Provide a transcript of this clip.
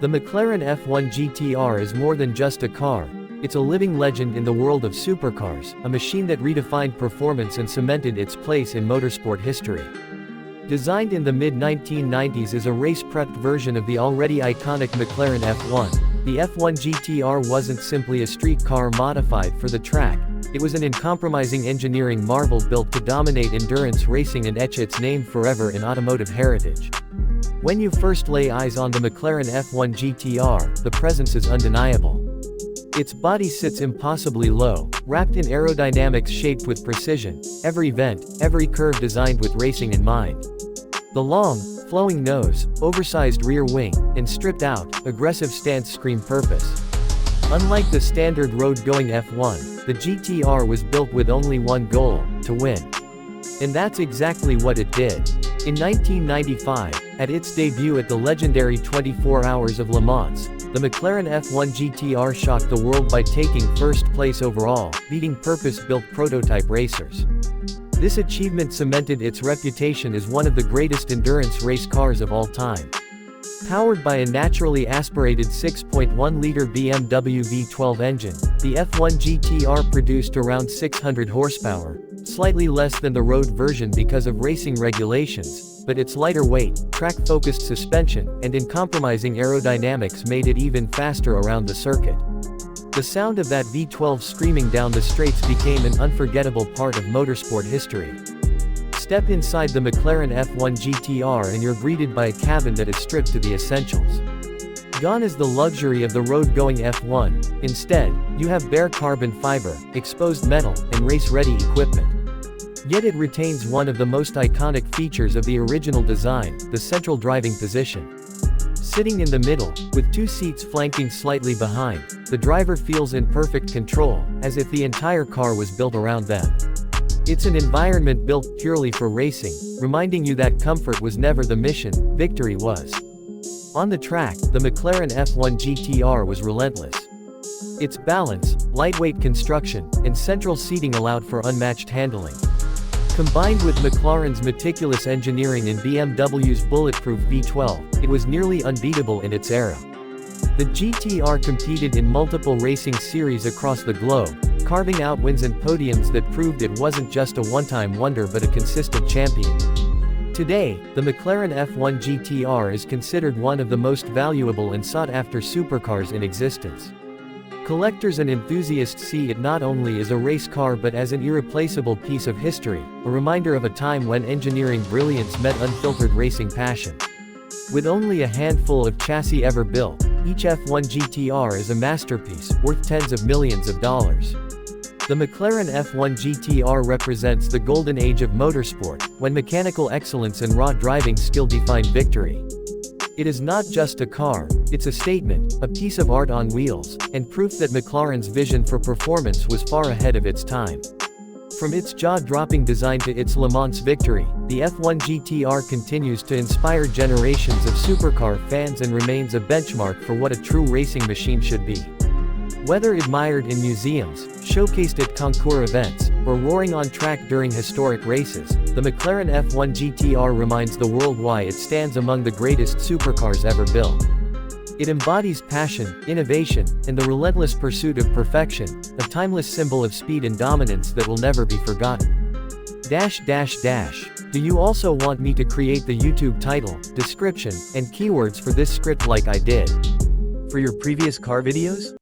The McLaren F1 GTR is more than just a car. It's a living legend in the world of supercars, a machine that redefined performance and cemented its place in motorsport history. Designed in the mid-1990s as a race-prepped version of the already iconic McLaren F1, the F1 GTR wasn't simply a street car modified for the track. It was an uncompromising engineering marvel built to dominate endurance racing and etch its name forever in automotive heritage. When you first lay eyes on the McLaren F1 GTR, the presence is undeniable. Its body sits impossibly low, wrapped in aerodynamics shaped with precision, every vent, every curve designed with racing in mind. The long, flowing nose, oversized rear wing, and stripped-out, aggressive stance scream purpose. Unlike the standard road-going F1, the GTR was built with only one goal: to win. And that's exactly what it did. In 1995, at its debut at the legendary 24 Hours of Le Mans, the McLaren F1 GTR shocked the world by taking first place overall, beating purpose-built prototype racers. This achievement cemented its reputation as one of the greatest endurance race cars of all time. Powered by a naturally aspirated 6.1-liter BMW V12 engine, the F1 GTR produced around 600 horsepower, slightly less than the road version because of racing regulations, but its lighter weight, track-focused suspension, and uncompromising aerodynamics made it even faster around the circuit. The sound of that V12 screaming down the straights became an unforgettable part of motorsport history. Step inside the McLaren F1 GTR and you're greeted by a cabin that is stripped to the essentials. Gone is the luxury of the road-going F1, instead, you have bare carbon fiber, exposed metal, and race-ready equipment. Yet it retains one of the most iconic features of the original design, the central driving position. Sitting in the middle, with two seats flanking slightly behind, the driver feels in perfect control, as if the entire car was built around them. It's an environment built purely for racing, reminding you that comfort was never the mission, victory was. On the track, the McLaren F1 GTR was relentless. Its balance, lightweight construction, and central seating allowed for unmatched handling. Combined with McLaren's meticulous engineering and BMW's bulletproof V12, it was nearly unbeatable in its era. The GTR competed in multiple racing series across the globe, carving out wins and podiums that proved it wasn't just a one-time wonder but a consistent champion. Today, the McLaren F1 GTR is considered one of the most valuable and sought-after supercars in existence. Collectors and enthusiasts see it not only as a race car but as an irreplaceable piece of history, a reminder of a time when engineering brilliance met unfiltered racing passion. With only a handful of chassis ever built, each F1 GTR is a masterpiece, worth tens of millions of dollars. The McLaren F1 GTR represents the golden age of motorsport, when mechanical excellence and raw driving skill defined victory. It is not just a car, it's a statement, a piece of art on wheels, and proof that McLaren's vision for performance was far ahead of its time. From its jaw-dropping design to its Le Mans victory, the F1 GTR continues to inspire generations of supercar fans and remains a benchmark for what a true racing machine should be. Whether admired in museums, showcased at concours events, or roaring on track during historic races, the McLaren F1 GTR reminds the world why it stands among the greatest supercars ever built. It embodies passion, innovation, and the relentless pursuit of perfection, a timeless symbol of speed and dominance that will never be forgotten. Do you also want me to create the YouTube title, description, and keywords for this script like I did for your previous car videos?